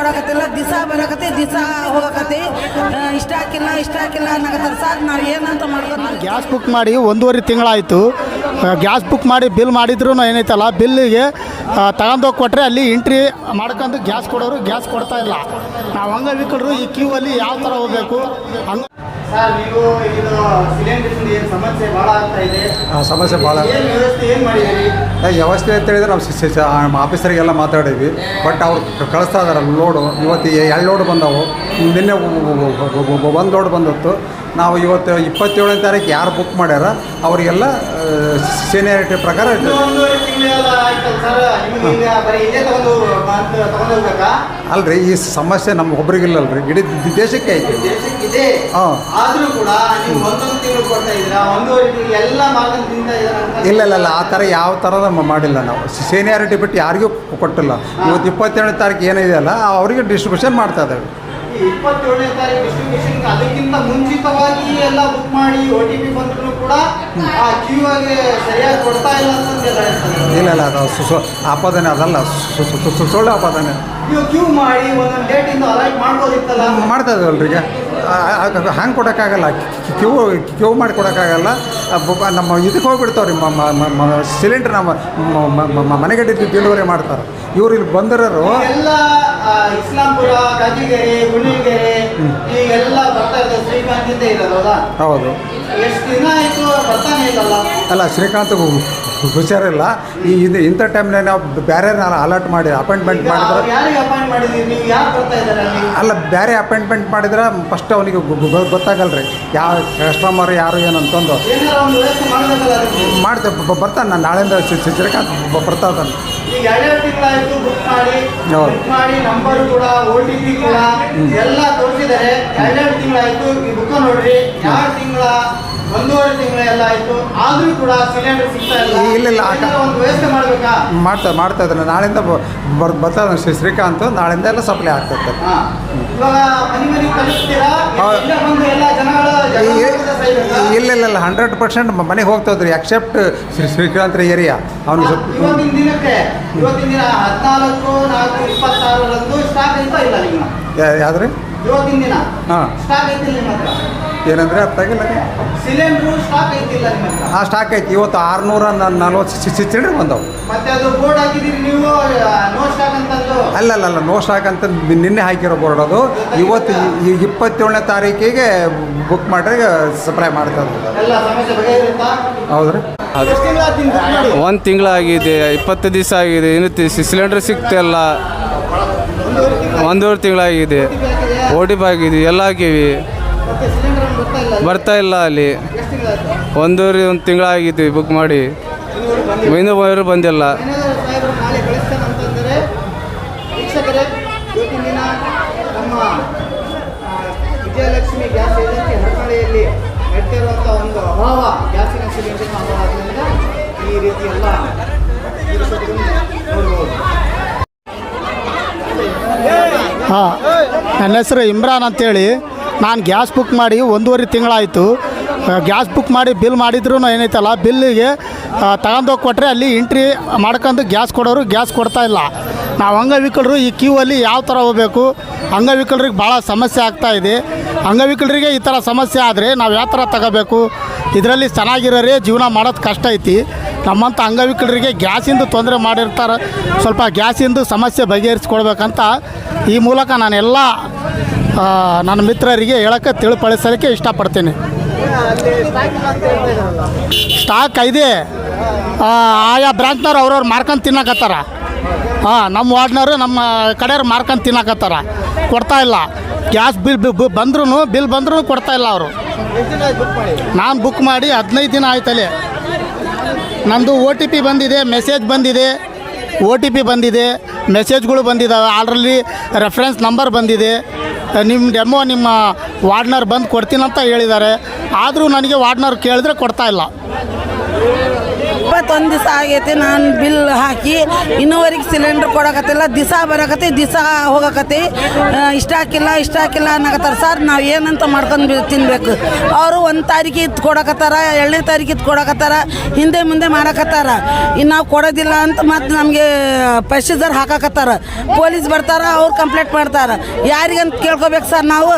ಕೊಡಕತ್ತಿಲ್ಲ, ದಿವಸ ಬರಕತ್ತಿ ದಿವಸ ಹೋಗಕತ್ತಿ. ಇಷ್ಟ ಹಾಕಿಲ್ಲ ಅನ್ನಕತ್ತಾರ ಸರ್. ನಾವು ಏನಂತ ಮಾಡ್ಕೊಂಡು ಗ್ಯಾಸ್ ಬುಕ್ ಮಾಡಿ 1.5 ತಿಂಗಳಾಯಿತು. ಗ್ಯಾಸ್ ಬುಕ್ ಮಾಡಿ ಬಿಲ್ ಮಾಡಿದ್ರು ಏನೈತಲ್ಲ, ಬಿಲ್ಲಿಗೆ ತಗೊಂಡೋಗಿ ಕೊಟ್ಟರೆ ಅಲ್ಲಿ ಎಂಟ್ರಿ ಮಾಡ್ಕೊಂಡು ಗ್ಯಾಸ್ ಕೊಡೋರು ಗ್ಯಾಸ್ ಕೊಡ್ತಾ ಇಲ್ಲ. ನಾವು ಅಂಗವಿಕಲರು ಈ ಕ್ಯೂ ಅಲ್ಲಿ ಯಾವ ಥರ ಹೋಗಬೇಕು? ಸರ್, ನೀವು ಇದು ಸಿಲಿಂಡರ್ಸಿಂದ ಏನು ಸಮಸ್ಯೆ ಭಾಳ ಆಗ್ತಾ ಇದೆ? ಸಮಸ್ಯೆ ಭಾಳ ಏನು ವ್ಯವಸ್ಥೆ ಏನು ಮಾಡಿದ್ದೀರಿ? ವ್ಯವಸ್ಥೆ ಅಂತ ಹೇಳಿದ್ರೆ ನಾವು ಆಫೀಸರಿಗೆಲ್ಲ ಮಾತಾಡೀವಿ. ಬಟ್ ಅವ್ರು ಕಳಿಸ್ತಾ ಇದಾರೆ ಲೋಡು. ಇವತ್ತು 2 ಲೋಡ್ ಬಂದವು, ನಿನ್ನೆ 1 ಲೋಡ್ ಬಂದತ್ತು. ನಾವು ಇವತ್ತು 27ನೇ ತಾರೀಕು ಯಾರು ಬುಕ್ ಮಾಡ್ಯಾರ ಅವರಿಗೆಲ್ಲ ಸೀನಿಯಾರಿಟಿ ಪ್ರಕಾರ ಅಲ್ರಿ. ಈ ಸಮಸ್ಯೆ ನಮ್ಮ ಒಬ್ರಿಗಿಲ್ಲಲ್ರಿ, ಇಡೀ ದೇಶಕ್ಕೆ ಐತೆ. ಇಲ್ಲ ಆ ಥರ ಯಾವ ಥರದ ಮಾಡಿಲ್ಲ ನಾವು. ಸೀನಿಯಾರಿಟಿ ಬಿಟ್ಟು ಯಾರಿಗೂ ಕೊಟ್ಟಿಲ್ಲ. ಇವತ್ತು 27ನೇ ತಾರೀಕು ಏನಿದೆಯಲ್ಲ ಅವರಿಗೆ ಡಿಸ್ಟ್ರಿಬ್ಯೂಷನ್ ಮಾಡ್ತಾ ಇದ್ದೇವೆ. 27ನೇ ತಾರೀಕು ಡಿಸ್ಟ್ರಿಬ್ಯೂಷನ್ ಅದಕ್ಕಿಂತ ಮುಂಚಿತವಾಗಿ ಎಲ್ಲ ಬುಕ್ ಮಾಡಿ OTP ಬಂದರೂ ಕೂಡ ಆ ಕ್ಯೂ ಆಗಿ ಸರಿಯಾಗಿ ಕೊಡ್ತಾ ಇಲ್ಲ ಅಂತ ಇಲ್ಲ ಅದು ಆಪಾದನೆ ಅದಲ್ಲ, ಸುಳ್ಳು ಆಪಾದನೆ. ನೀವು ಕ್ಯೂ ಮಾಡಿ ಒಂದೊಂದು ಡೇಟಿಂದ ಅಲೈಟ್ ಮಾಡ್ಬೋದಿತ್ತಲ್ಲ. ಮಾಡ್ತಾ ಇದ್ದೀವಲ್ರಿ. ಈಗ ಹಂಗೆ ಕೊಡೋಕ್ಕಾಗಲ್ಲ, ಕ್ಯೂ ಮಾಡಿ ಕೊಡೋಕ್ಕಾಗಲ್ಲ. ನಮ್ಮ ಇದಕ್ಕೆ ಹೋಗ್ಬಿಡ್ತಾವ್ರಿ, ಸಿಲಿಂಡ್ರ್ ನಮ್ಮ ಮನೆಗೆ ಡೆಲಿವರಿ ಮಾಡ್ತಾರೆ. ಇವ್ರು ಇಲ್ಲಿ ಬಂದಿರೋರು ಎಲ್ಲ ಇಸ್ಲಾಂಪುರ, ಗದಿಗೆರೆ, ಗುಣಿಗೆರೆ ಈಗೆಲ್ಲ ಬರ್ತಾ ಇದ್ದಾರೆ. ಶ್ರೀಕಾಂತಿಂದ ಇರೋದಲ್ಲ? ಹೌದು. ಎಷ್ಟು ದಿನ ಆಯಿತು ಬರ್ತಾನೆ ಇಲ್ಲಲ್ಲ? ಅಲ್ಲ, ಶ್ರೀಕಾಂತ್ ಹುಷಾರಿಲ್ಲ. ಇಂಥ ಟೈಮ್ನಾಗ ನಾವು ಬೇರೆ ಅಲರ್ಟ್ ಮಾಡಿ ಅಪಾಯಿಂಟ್ಮೆಂಟ್ ಮಾಡಿದ್ರೆ ಯಾರಿಗೆ ಅಪಾಯಿಂಟ್ ಮಾಡಿದ್ದೀರಿ ನೀವು? ಯಾರು ಬರ್ತಾ ಇದ್ದಾರೆ ಅಲ್ಲಿ? ಅಲ್ಲ, ಬೇರೆ ಅಪಾಯಿಂಟ್ಮೆಂಟ್ ಮಾಡಿದ್ರೆ ಫಸ್ಟ್ ಅವನಿಗೆ ಗೊತ್ತಾಗಲ್ರಿ ಯಾವ ಕಸ್ಟಮರ್ ಯಾರು ಏನಂತಂದು. ಏನಾರ ಒಂದು ವ್ಯವಸ್ಥೆ ಮಾಡಬೇಕಲ್ಲ ಅದಕ್ಕೆ? ಮಾಡ್ತೇವೆ, ಬರ್ತಾನೆ. ನಾನು ನಾಳೆಯಿಂದ ಶ್ರೀಕಾಂತ್ ಬರ್ತಾ ಇದ್ದಾನೆ. ಈಗ 2 ತಿಂಗಳಾಯಿತು ಬುಕ್ ಮಾಡಿ ನಂಬರ್ ಕೂಡ OTP ಕೂಡ ಎಲ್ಲ ತೋರಿಸಿದ್ದಾರೆ. 2 ತಿಂಗಳಾಯಿತು. ಈ ಬುಕ್ ನೋಡ್ರಿ, 2 ತಿಂಗಳ 1.5 ತಿಂಗಳ ಎಲ್ಲ ಆಯಿತು, ಆದರೂ ಕೂಡ ಸಿಲಿಂಡರ್ ಸಿಗ್ತಾ ಇಲ್ಲ. ಇಲ್ಲ ಒಂದು ವ್ಯವಸ್ಥೆ ಮಾಡಬೇಕಾ? ಮಾಡ್ತಾ ಇದ್ದಾನೆ. ನಾಳೆಯಿಂದ ಬರ್ತಾ ಇದ್ದಾನೆ ಶ್ರೀಕಾಂತ್. ನಾಳೆಯಿಂದ ಎಲ್ಲ ಸಪ್ಲೈ ಆಗ್ತದೆ. ಇವಾಗ ಮನೆ ಕಳಿಸ್ತೀರಾ? ಬಂದು ಎಲ್ಲ ಜನಗಳು ಇಲ್ಲ 100% ಮನೆಗೆ ಹೋಗ್ತದ್ರಿ. ಎಕ್ಸೆಪ್ಟ್ ಶ್ರೀಕಾಂತ್ ಏರಿಯಾ ಅವನಿಗೆ ಇವತ್ತಿನ ದಿನ 14/4/26 ಸ್ಟಾಕ್ ಐತಾ ಇಲ್ಲ ನಿಮ್ಮ? ಯಾವ್ದ್ರಿ? ಇವತ್ತಿನ ದಿನ ಹಾಂ ಸ್ಟಾಕ್ ಐತಿಲ್ಲ ನಿಮ್ಮ ಹತ್ರ? ಏನಂದ್ರೆ ಅರ್ಥ ಆಗಿಲ್ಲ. ಸಿಲಿಂಡ್ರು ಸ್ಟಾಕ್ ಐತಿಲ್ಲ ನಿಮ್ಮ ಹತ್ರ? ಸ್ಟಾಕ್ ಐತಿ. ಇವತ್ತು 640 ಸಿಲಿಂಡರ್ ಬಂದವು. ಮತ್ತೆ ಅದು ಬೋರ್ಡ್ ಹಾಕಿದ್ದೀರಿ ನೀವು, ನೋ ಸ್ಟಾಕ್ ಅಂತಂದು? ಅಲ್ಲ ನೋ ಸ್ಟಾಕ್ ಅಂತ ನಿನ್ನೆ ಹಾಕಿರೋ ಬೋರ್ಡ್ ಅದು. ಇವತ್ತು 27ನೇ ತಾರೀಕಿಗೆ ಬುಕ್ ಮಾಡ್ರೆ ಸಪ್ಲೈ ಮಾಡ್ತಾರೆ. ಎಲ್ಲ ಸಮಸ್ಯೆ ಬಗೆಹರಿಯುತ್ತಾ? ಹೌದ್ರಿ. 1 ತಿಂಗಳಾಗಿದೆ, 20 ದಿವಸ ಆಗಿದೆ, ಇನ್ನು ಸಿಲಿಂಡರ್ ಸಿಗ್ತಿಲ್ಲ. 1.5 ತಿಂಗಳಾಗಿದೆ. OTP ಆಗಿದೆ, ಎಲ್ಲ ಹಾಕಿವಿ, ಬರ್ತಾ ಇಲ್ಲ ಅಲ್ಲಿ. 1 ತಿಂಗಳಾಗಿದೆ ಬುಕ್ ಮಾಡಿ, ಇನ್ನೂ ಬಂದಿಲ್ಲ. ವೀಕ್ಷಕರೇ, ಇವತ್ತಿನ ದಿನ ನಮ್ಮ ವಿಜಯಲಕ್ಷ್ಮಿ ಗ್ಯಾಸ್ ಏಜೆನ್ಸಿ ಹರಪನಹಳ್ಳಿಯಲ್ಲಿ ನಡ್ತಿರುವಂಥ ಒಂದು ಅಭಾವ, ಗ್ಯಾಸಿನ ಸಿಲಿಂಡರ್ನ ಅಭಾವದಿಂದ ಈ ರೀತಿ ಎಲ್ಲ ನೋಡ್ಬೋದು. ಹಾಂ, ನನ್ನ ಹೆಸರು ಇಮ್ರಾನ್ ಅಂತೇಳಿ. ನಾನು ಗ್ಯಾಸ್ ಬುಕ್ ಮಾಡಿ 1.5 ತಿಂಗಳಾಯಿತು. ಗ್ಯಾಸ್ ಬುಕ್ ಮಾಡಿ ಬಿಲ್ ಮಾಡಿದ್ರು ಏನೈತಲ್ಲ, ಬಿಲ್ಲಿಗೆ ತಗೊಂಡೋಗಿ ಕೊಟ್ಟರೆ ಅಲ್ಲಿ ಎಂಟ್ರಿ ಮಾಡ್ಕೊಂಡು ಗ್ಯಾಸ್ ಕೊಡೋರು ಗ್ಯಾಸ್ ಕೊಡ್ತಾ ಇಲ್ಲ. ನಾವು ಅಂಗವಿಕಲರು ಈ ಕ್ಯೂ ಅಲ್ಲಿ ಯಾವ ಥರ ಹೋಗಬೇಕು? ಅಂಗವಿಕಲರಿಗೆ ಭಾಳ ಸಮಸ್ಯೆ ಆಗ್ತಾಯಿದೆ. ಅಂಗವಿಕಲರಿಗೆ ಈ ಥರ ಸಮಸ್ಯೆ ಆದರೆ ನಾವು ಯಾವ ಥರ ತಗೋಬೇಕು? ಇದರಲ್ಲಿ ಚೆನ್ನಾಗಿರೋರೇ ಜೀವನ ಮಾಡೋದು ಕಷ್ಟ ಐತಿ. ನಮ್ಮಂಥ ಅಂಗವಿಕಲರಿಗೆ ಗ್ಯಾಸಿಂದು ತೊಂದರೆ ಮಾಡಿರ್ತಾರೆ. ಸ್ವಲ್ಪ ಗ್ಯಾಸಿಂದು ಸಮಸ್ಯೆ ಬಗೆಹರಿಸ್ಕೊಡ್ಬೇಕಂತ ಈ ಮೂಲಕ ನಾನೆಲ್ಲ ನನ್ನ ಮಿತ್ರರಿಗೆ ಹೇಳೋಕ್ಕೆ ತಿಳಿಪಡಿಸಲಿಕ್ಕೆ ಇಷ್ಟಪಡ್ತೀನಿ. ಸ್ಟಾಕ್ ಇದೆ, ಆಯಾ ಬ್ರಾಂಚ್ನವ್ರು ಅವ್ರವ್ರು ಮಾರ್ಕೊಂಡು ತಿನ್ನಕತ್ತಾರ. ನಮ್ಮ ವಾರ್ಡ್ನವರು ನಮ್ಮ ಕಡೆಯವ್ರು ಮಾರ್ಕೊಂಡು ತಿನ್ನಕತ್ತಾರ, ಕೊಡ್ತಾ ಇಲ್ಲ. ಗ್ಯಾಸ್ ಬಿಲ್ ಬಂದ್ರೂ ಕೊಡ್ತಾ ಇಲ್ಲ ಅವರು. ನಾನು ಬುಕ್ ಮಾಡಿ 15 ದಿನ ಆಯ್ತಲ್ಲೇ. ನಂದು OTP ಬಂದಿದೆ, ಮೆಸೇಜ್ ಬಂದಿದೆ, OTP ಬಂದಿದೆ, ಮೆಸೇಜ್ಗಳು ಬಂದಿದ್ದಾವೆ. ಆಲ್ರೆಡಿ ರೆಫರೆನ್ಸ್ ನಂಬರ್ ಬಂದಿದೆ. ನಿಮ್ಮ ವಾರ್ಡ್ನರ್ ಬಂದು ಕೊಡ್ತೀನಂತ ಹೇಳಿದ್ದಾರೆ. ಆದರೂ ನನಗೆ ವಾರ್ಡ್ನರ್ ಕೇಳಿದ್ರೆ ಕೊಡ್ತಾ ಇಲ್ಲ. 21 ದಿವಸ ಆಗೈತಿ ನಾನು ಬಿಲ್ ಹಾಕಿ ಇನ್ನೂವರೆಗೆ ಸಿಲಿಂಡ್ರ್ ಕೊಡಕತ್ತಿಲ್ಲ. ದಿವಸ ಬರಕತ್ತಿ ದಿವಸ ಹೋಗಕತ್ತಿ. ಇಷ್ಟ ಹಾಕಿಲ್ಲ ಅನ್ನಕತ್ತಾರ. ಸರ್ ನಾವು ಏನಂತ ಮಾಡ್ಕೊಂಡು ತಿನ್ಬೇಕು? ಅವರು 1 ತಾರೀಕಿಗೆ ಇತ್ತು ಕೊಡಕತ್ತಾರ, 2ನೇ ತಾರೀಕಿಗೆ ಇತ್ತು ಕೊಡಕತ್ತಾರ, ಹಿಂದೆ ಮುಂದೆ ಮಾಡಕತ್ತಾರ. ಇನ್ನು ನಾವು ಕೊಡೋದಿಲ್ಲ ಅಂತ ಮತ್ತು ನಮಗೆ ಪ್ರೊಸೀಜರ್ ಹಾಕಕತ್ತಾರ. ಪೊಲೀಸ್ ಬರ್ತಾರ, ಅವ್ರು ಕಂಪ್ಲೇಂಟ್ ಮಾಡ್ತಾರೆ. ಯಾರಿಗಂತ ಕೇಳ್ಕೊಬೇಕು ಸರ್ ನಾವು?